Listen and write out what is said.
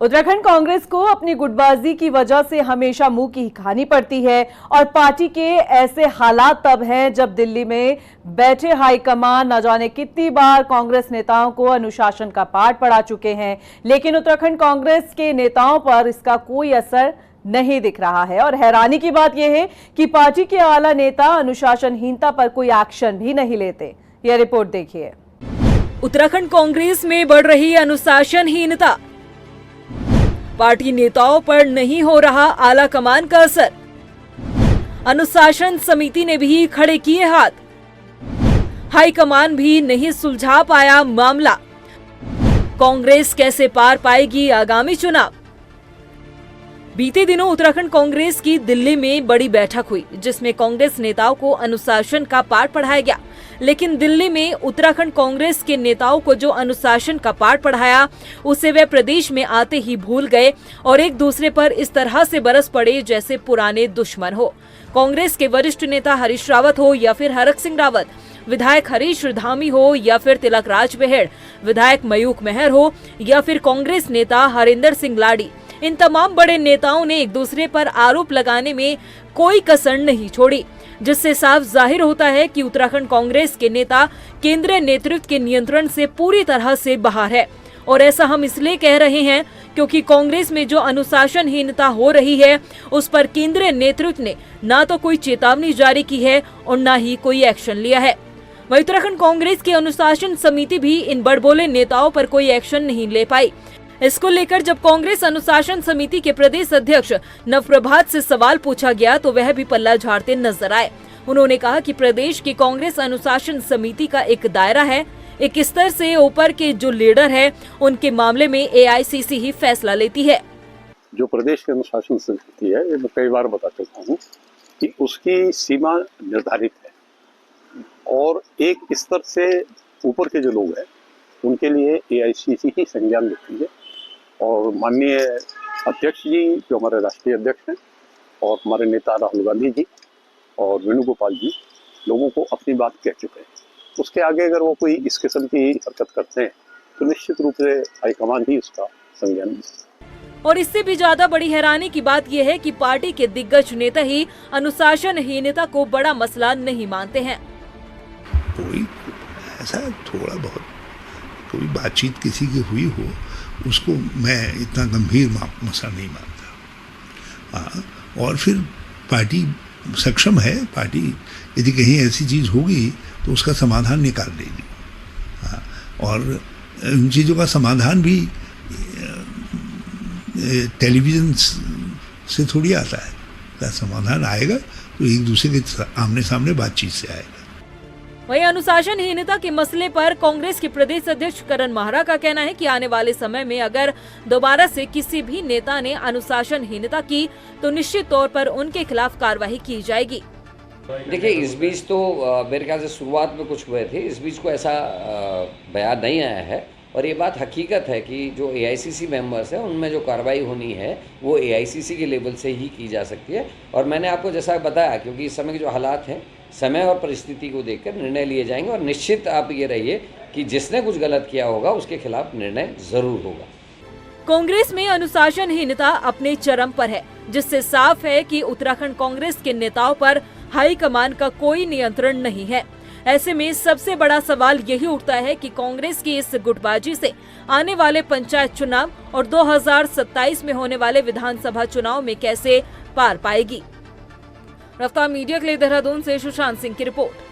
उत्तराखंड कांग्रेस को अपनी गुटबाजी की वजह से हमेशा मुंह की खानी पड़ती है और पार्टी के ऐसे हालात तब हैं जब दिल्ली में बैठे हाईकमान न जाने कितनी बार कांग्रेस नेताओं को अनुशासन का पाठ पढ़ा चुके हैं, लेकिन उत्तराखंड कांग्रेस के नेताओं पर इसका कोई असर नहीं दिख रहा है। और हैरानी की बात यह है कि पार्टी के आला नेता अनुशासनहीनता पर कोई एक्शन भी नहीं लेते। यह रिपोर्ट देखिए। उत्तराखंड कांग्रेस में बढ़ रही अनुशासनहीनता, पार्टी नेताओं पर नहीं हो रहा आला कमान का असर, अनुशासन समिति ने भी खड़े किए हाथ, हाईकमान भी नहीं सुलझा पाया मामला। कांग्रेस कैसे पार पाएगी आगामी चुनाव? बीते दिनों उत्तराखंड कांग्रेस की दिल्ली में बड़ी बैठक हुई जिसमें कांग्रेस नेताओं को अनुशासन का पाठ पढ़ाया गया, लेकिन दिल्ली में उत्तराखंड कांग्रेस के नेताओं को जो अनुशासन का पाठ पढ़ाया उसे वे प्रदेश में आते ही भूल गए और एक दूसरे पर इस तरह से बरस पड़े जैसे पुराने दुश्मन हो। कांग्रेस के वरिष्ठ नेता हरीश रावत हो या फिर हरक सिंह रावत, विधायक हरीश धामी हो या फिर तिलक राज बेहड़, विधायक मयूख मेहर हो या फिर कांग्रेस नेता हरिंदर सिंह लाड़ी, इन तमाम बड़े नेताओं ने एक दूसरे पर आरोप लगाने में कोई कसर नहीं छोड़ी, जिससे साफ जाहिर होता है कि उत्तराखंड कांग्रेस के नेता केंद्रीय नेतृत्व के नियंत्रण से पूरी तरह से बाहर है। और ऐसा हम इसलिए कह रहे हैं क्योंकि कांग्रेस में जो अनुशासनहीनता हो रही है उस पर केंद्रीय नेतृत्व ने न तो कोई चेतावनी जारी की है और न ही कोई एक्शन लिया है। वहीं उत्तराखंड कांग्रेस की अनुशासन समिति भी इन बड़बोले नेताओं पर कोई एक्शन नहीं ले पाई। इसको लेकर जब कांग्रेस अनुशासन समिति के प्रदेश अध्यक्ष नवप्रभात से सवाल पूछा गया तो वह भी पल्ला झाड़ते नजर आए। उन्होंने कहा कि प्रदेश की कांग्रेस अनुशासन समिति का एक दायरा है, एक स्तर से ऊपर के जो लीडर है उनके मामले में एआईसीसी ही फैसला लेती है। जो प्रदेश की अनुशासन समिति है, ये मैं कई बार बता चुका हूँ कि उसकी सीमा निर्धारित है और एक स्तर से ऊपर के जो लोग हैं उनके लिए एआईसीसी ही संज्ञान लेती है। और माननीय अध्यक्ष जी जो हमारे राष्ट्रीय अध्यक्ष हैं और हमारे नेता राहुल गांधी जी और वेणुगोपाल जी लोगों को अपनी बात कह चुके हैं। उसके आगे अगर वो कोई इस किस्म की हरकत करते हैं तो निश्चित रूप से हाईकमान ही उसका संज्ञान लेगी। और इससे भी ज्यादा बड़ी हैरानी की बात यह है कि पार्टी के दिग्गज नेता ही अनुशासनहीनता को बड़ा मसला नहीं मानते हैं। कोई ऐसा थोड़ा बहुत कोई बातचीत किसी की हुई हो उसको मैं इतना गंभीर मसला नहीं मानता। और फिर पार्टी सक्षम है, पार्टी यदि कहीं ऐसी चीज़ होगी तो उसका समाधान निकाल देगी। और इन चीज़ों का समाधान भी टेलीविज़न से थोड़ी आता है। का समाधान आएगा तो एक दूसरे के आमने सामने बातचीत से आएगा। वहीं अनुशासनहीनता के मसले पर कांग्रेस के प्रदेश अध्यक्ष करण माहरा का कहना है कि आने वाले समय में अगर दोबारा से किसी भी नेता ने अनुशासनहीनता की तो निश्चित तौर पर उनके खिलाफ कार्रवाई की जाएगी। देखिए, इस बीच तो मेरे ख्याल से शुरुआत में कुछ हुए थे, इस बीच को ऐसा बयान नहीं आया है। और ये बात हकीकत है कि जो एआईसीसी मेंबर्स हैं उनमें जो कार्रवाई होनी है वो एआईसीसी के लेवल से ही की जा सकती है। और मैंने आपको जैसा बताया, क्योंकि इस समय के जो हालात हैं समय और परिस्थिति को देखकर निर्णय लिए जाएंगे और निश्चित आप ये रहिए कि जिसने कुछ गलत किया होगा उसके खिलाफ निर्णय जरूर होगा। कांग्रेस में अनुशासनहीनता अपने चरम पर है, जिससे साफ है कि उत्तराखंड कांग्रेस के नेताओं पर हाईकमान का कोई नियंत्रण नहीं है। ऐसे में सबसे बड़ा सवाल यही उठता है कि कांग्रेस की इस गुटबाजी से आने वाले पंचायत चुनाव और 2027 में होने वाले विधानसभा चुनाव में कैसे पार पाएगी। रफ्तार मीडिया के लिए देहरादून से सुशांत सिंह की रिपोर्ट।